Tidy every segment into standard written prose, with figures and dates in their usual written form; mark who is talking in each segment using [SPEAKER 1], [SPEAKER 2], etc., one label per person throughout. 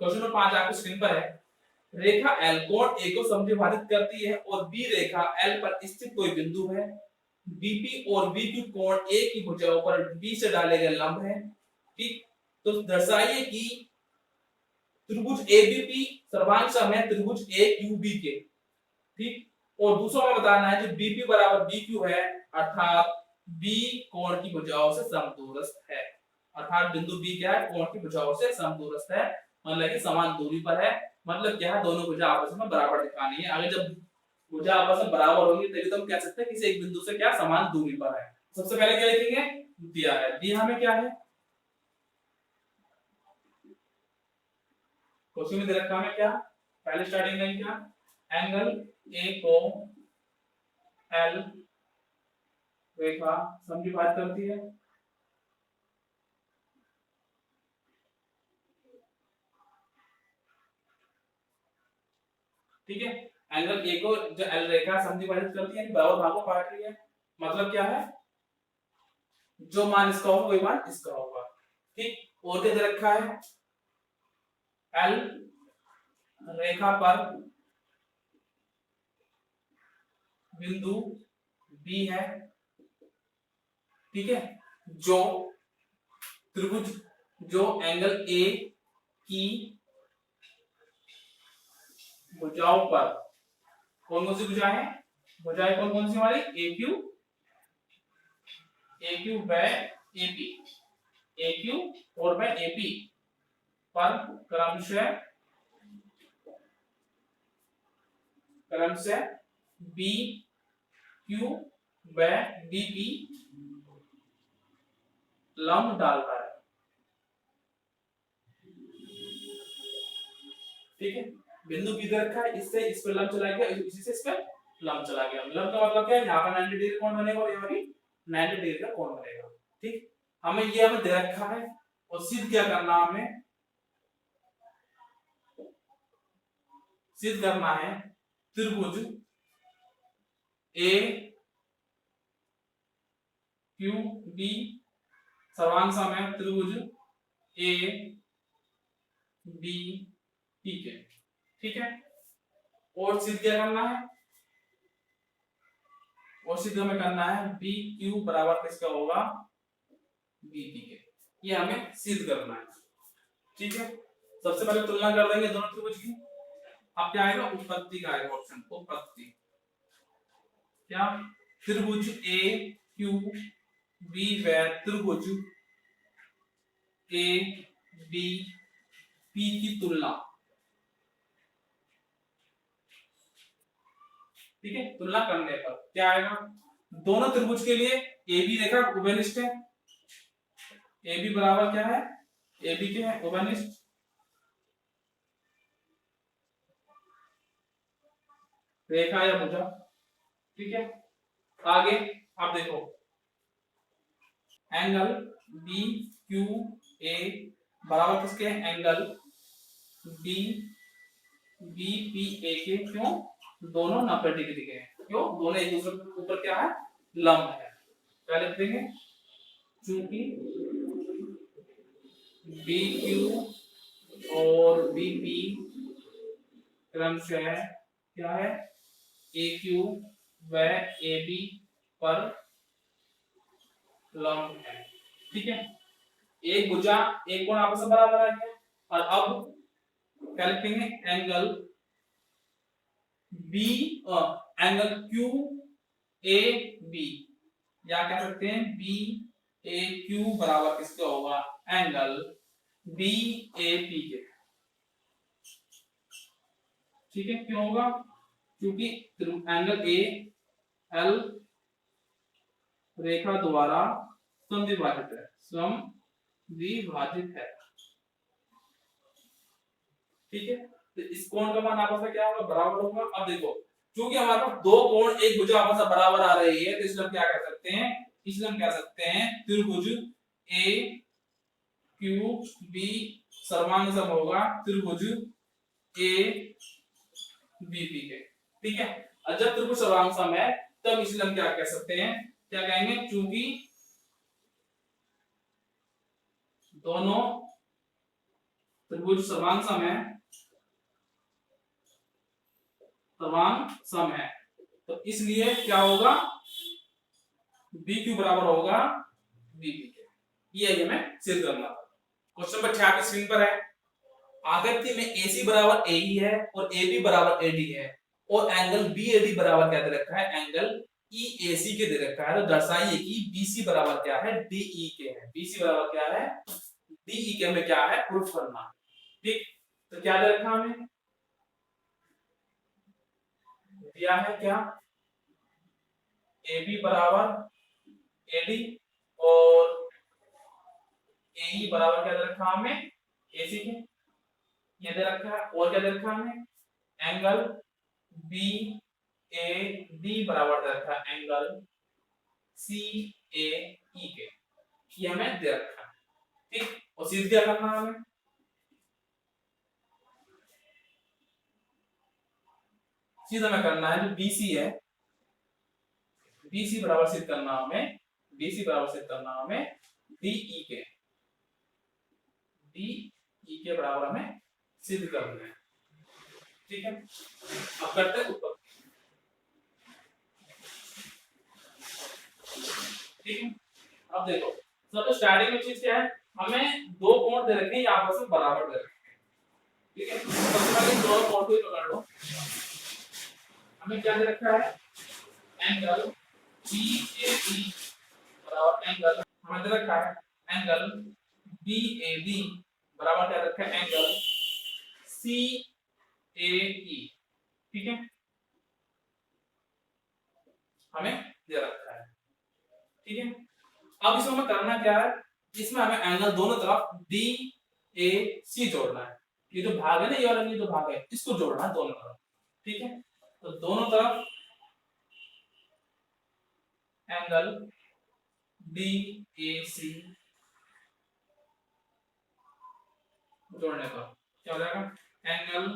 [SPEAKER 1] Question number 5 आपको screen पर है। रेखा L कोण A को समद्विभाजित करती है और B रेखा L पर स्थित कोई बिंदु है। BP और BQ कोण A की भुजाओं पर B से डाले गए लंब है। ठीक, तो दर्शाइए कि त्रिभुज ABP सर्वांग सम है त्रिभुज AQB के। ठीक, और दूसरा में बताना है जो BP बराबर BQ है अर्थात B कोण की भुजाओं से समदूरस्थ है। अर्थात बिंदु B क्या है, कोण की भुजाओं से समदूरस्थ है, मतलब कि समान दूरी पर है। मतलब क्या है, दोनों भुजा आपस में बराबर दिखानी है। अगर जब भुजा आपस में बराबर होंगी तभी तो हम कह सकते हैं किसी एक बिंदु से क्या समान दूरी पर है। सबसे पहले क्या लिखेंगे, दिया है, दिया हमें क्या है, क्वेश्चन में दे रखा है क्या, पहले स्टार्टिंग लाइन क्या, एंगल ए को एल रेखा समद्विभाजित करती है। ठीक है, एंगल ए को जो एल रेखा समद्विभाजित करती है, बराबर भागों काट रही है। मतलब क्या है, जो मान इसका होगा वही मान इसका होगा। ठीक, और क्या दे रखा है, एल रेखा पर बिंदु बी है। ठीक है, जो त्रिभुज जो एंगल ए की भुजाओं पर, कौन कौन सी भुजाएं हैं, भुजाएं कौन कौन सी हमारी, AQ व AP, AQ और व AP पर क्रमशः BQ व BP लंब डालता है। ठीक है, बिंदु बी दे रखा है, इससे इस पर लंब चला गया, इसी से इस पर लंब चला गया। लंब का मतलब क्या है, यहाँ पर 90 डिग्री कोण बनेगा और यहाँ भी 90 डिग्री का कोण बनेगा। ठीक, हमें ये हमें दे रखा है और सिद्ध क्या करना, हमें सिद्ध करना है त्रिभुज AQB सर्वांग सम है त्रिभुज ABP के। ठीक है, और सिद्ध क्या करना है, और सिद्ध हमें करना है BQ बराबर किसका होगा, BP के। ये हमें सिद्ध करना है। ठीक है, सबसे पहले तुलना कर देंगे दोनों त्रिभुज की। अब क्या आएगा, उत्पत्ति का आएगा ऑप्शन, उत्पत्ति क्या, त्रिभुज AQB व त्रिभुज ABP की तुलना। ठीक है, तुलना करने पर क्या आएगा, दोनों त्रिभुज के लिए AB रेखा उभयनिष्ठ है। AB बराबर क्या है, AB के है उभयनिष्ठ। रेखा या भुजा। ठीक है, आगे आप देखो, एंगल BQA बराबर किसके, एंगल BPA के। क्यों, दोनों 90 डिग्री के हैं। क्यों, दोनों एक दूसरे के ऊपर क्या है, लंब है। क्या लिख देंगे, चूंकि BQ और BP क्रमशः क्या है, AQ व AB पर लंब है। ठीक है, एक भुजा एक कोण आपस में बराबर आ गया। और अब क्या लिखेंगे, एंगल B एंगल QAB, या कह सकते हैं BAQ बराबर किसका होगा, एंगल BAP के। ठीक है, क्यों होगा, क्योंकि एंगल A L रेखा द्वारा समद्विभाजित है, समद्विभाजित है। ठीक है, तो इस कोण का मान आपस में क्या होगा, बराबर होगा। अब देखो, क्योंकि हमारे पास दो कोण एक भुजा आपस में बराबर आ रही है, तो इसलिए हम क्या कर सकते हैं, इसलिए हम कह सकते हैं त्रिभुज AQB सर्वांग सम होगा त्रिभुज ABP के। ठीक है, और जब त्रिभुज सर्वांग सम है तब इसलिए हम क्या कह सकते हैं, क्या कहेंगे, चूंकि दोनों त्रिभुज सर्वांग सम है, तो इसलिए क्या होगा, बी क्यू बराबर होगा बीपी के। ये हमें सिद्ध करना था। क्वेश्चन नंबर 66 स्क्रीन पर है। आकृति में AC बराबर AE है और AB बराबर AD है और एंगल BAD बराबर क्या दे रखा है, एंगल EAC के दे रखा है। तो दर्शाइए कि BC बराबर क्या है, DE के है। BC बराबर क्या है, DE के हमें क्या है, प्रूफ करना। ठीक, तो क्या दे रखा हमें, दिया है क्या, AB बराबर AD और AE बराबर क्या दे रखा हमें, AC के, ये दे रखा है। और क्या दे रखा हमें, एंगल BAD बराबर दे रखा है एंगल CAE के, ये हमें दे रखा है। ठीक, और सीध क्या करना है हमें, सीधा में करना है जो BC है, BC बराबर सिद्ध करना हमें, BC बराबर सिद्ध करना हमें DE के, DE के बराबर हमें सिद्ध करना है। ठीक है, अब करते हैं ऊपर। ठीक है, अब देखो सबसे स्टार्टिंग में चीज क्या है, हमें दो कोण दे रखे हैं, आपस में बराबर दे रखे हैं। ठीक है, सबसे पहले दोनों कोण को ही पकड़ लो। हमें क्या दे रखा है, एंगल BAD बराबर एंगल, हमें दे रखा है एंगल BAD बराबर क्या रखा है, एंगल CAE। ठीक है, हमें दे रखा है। ठीक है, अब इसमें हमें करना क्या है, इसमें हमें एंगल दोनों तरफ DAC जोड़ना है। ये जो भाग है ना, ये वाला ये जो भाग है, इसको जोड़ना है दोनों तरफ। ठीक है, तो दोनों तरफ एंगल DAC जोड़ने पर क्या हो जाएगा, angle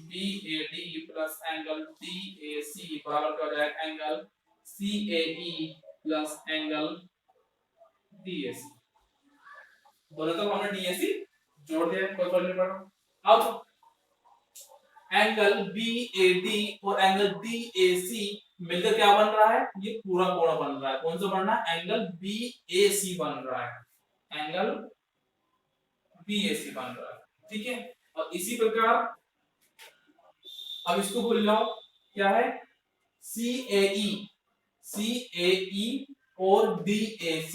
[SPEAKER 1] BAD plus angle DAC बराबर क्या हो जाएगा, angle CAE plus angle DAC। दोनों तरफ हमने DAC जोड़ दिया, कोई फर्क नहीं पड़ा। अब एंगल BAD और एंगल DAC मिलकर क्या बन रहा है, ये पूरा कोण बन रहा है। कौन सा बन रहा है, एंगल BAC बन रहा है, एंगल BAC बन रहा है। ठीक है, और इसी प्रकार अब इसको बोल लो क्या है, CAE और DAC,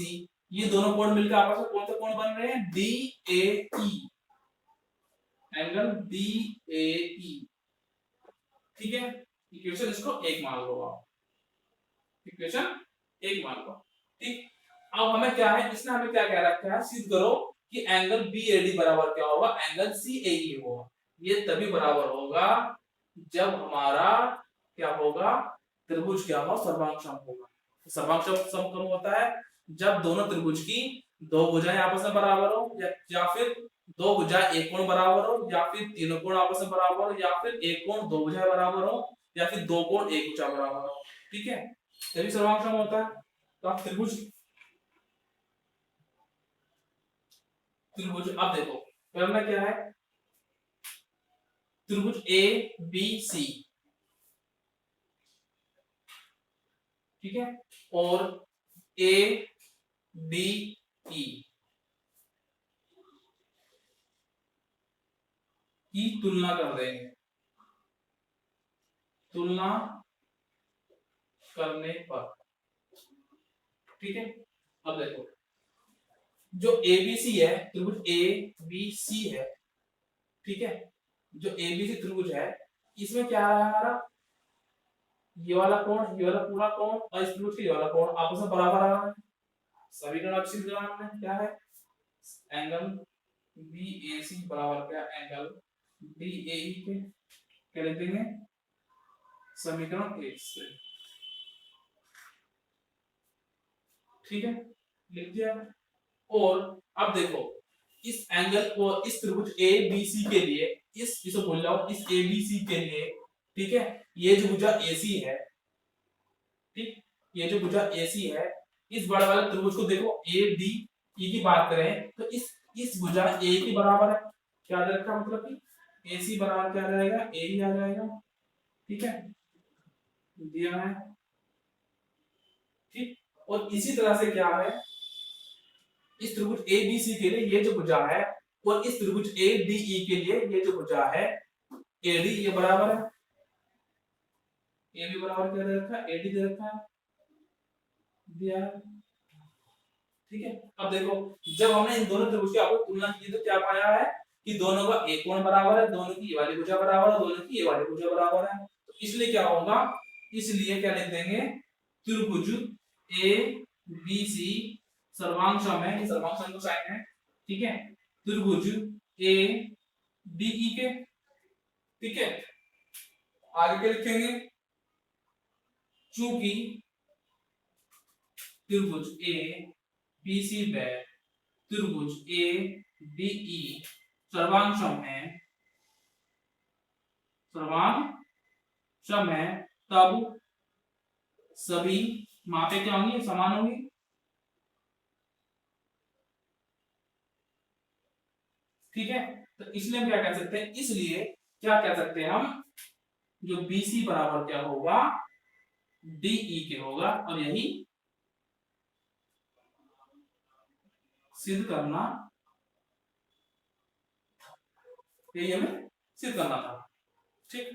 [SPEAKER 1] ये दोनों कोण मिलकर आपस में कौन सा कोण बन रहे हैं, DAE, एंगल DAE। ठीक है, इक्वेशन इसको 1 मान लो आप, इक्वेशन 1 मान लो। ठीक, अब हमें क्या है, इसने हमें क्या कह रखा है, सिद्ध करो कि एंगल BAD बराबर क्या होगा, एंगल CAE होगा। ये तभी बराबर होगा जब हमारा क्या होगा, त्रिभुज क्या होगा, सर्वांगसम होगा। सर्वांगसम कब होता है, जब दोनों त्रिभुज की दो भुजाएं आपस में बराबर हो, या फिर दो भुजाएं एक कोण बराबर हो, या फिर तीनों कोण आपस में बराबर हो, या फिर एक कोण दो भुजाएं बराबर हो, या फिर दो कोण एक भुजा बराबर हो। ठीक है, तभी सर्वांगसम होता है। तो आप त्रिभुज अब देखो करना क्या है, त्रिभुज ABC, ठीक है, और ADE की तुलना कर देंगे। तुलना करने पर, ठीक है, अब देखो जो ABC है, त्रिभुज ABC है, ठीक है, जो ABC त्रिभुज है, इसमें क्या है हमारा, ये वाला कोण, ये वाला पूरा कोण और इस त्रिभुज के ये वाला कोण आपस में बराबर आ रहा है। समीकरण अब सिद्ध करना है, क्या है, एंगल BAC बराबर क्या, एंगल DAE के, क्या लिख देंगे, समीकरण 1 से। ठीक है, लिख दिया। और अब देखो इस एंगल को, इस त्रिभुज ABC के लिए, इसे बोल रहा हूं, इस ABC के लिए, ठीक है, ये जो भुजा AC है, ठीक, ये जो भुजा AC है, इस बड़े वाले त्रिभुज को देखो ADE की बात करें तो इस भुजा A के बराबर है, क्या दे रखा मतलब कि AC बराबर क्या रहेगा, A ही आ जाएगा। ठीक है, दिया है। ठीक, और इसी तरह से क्या है, इस त्रिभुज ABC के लिए ये जो भुजा है, और इस त्रिभुज ADE के लिए ये जो भुजा है AD, ये बराबर है। AB बराबर क्या दे रखा है, AD दे रखा है, दिया है। ठीक है, अब देखो जब हमने इन दोनों त्रिभुज की आपस तुलना की तो क्या पाया है कि दोनों का एक कोण बराबर है, दोनों की ये वाली भुजा बराबर है, दोनों की ये वाली भुजा बराबर है। तो इसलिए क्या होगा, इसलिए क्या लिख देंगे, त्रिभुज ABC सर्वांग है, ये सर्वांग का साइन है। ठीक है, त्रिभुज ADE के। ठीक है, आगे क्या लिखेंगे, चूंकि त्रिभुज ABC व त्रिभुज ADE सर्वांग है, तब सभी मापे क्या होंगी, समान होंगी। ठीक है, तो इसलिए हम क्या कह सकते हैं, इसलिए क्या कह सकते हैं हम, जो BC बराबर क्या होगा, DE के होगा, और यही सिद्ध करना, यही हमें सिद्ध करना था। ठीक।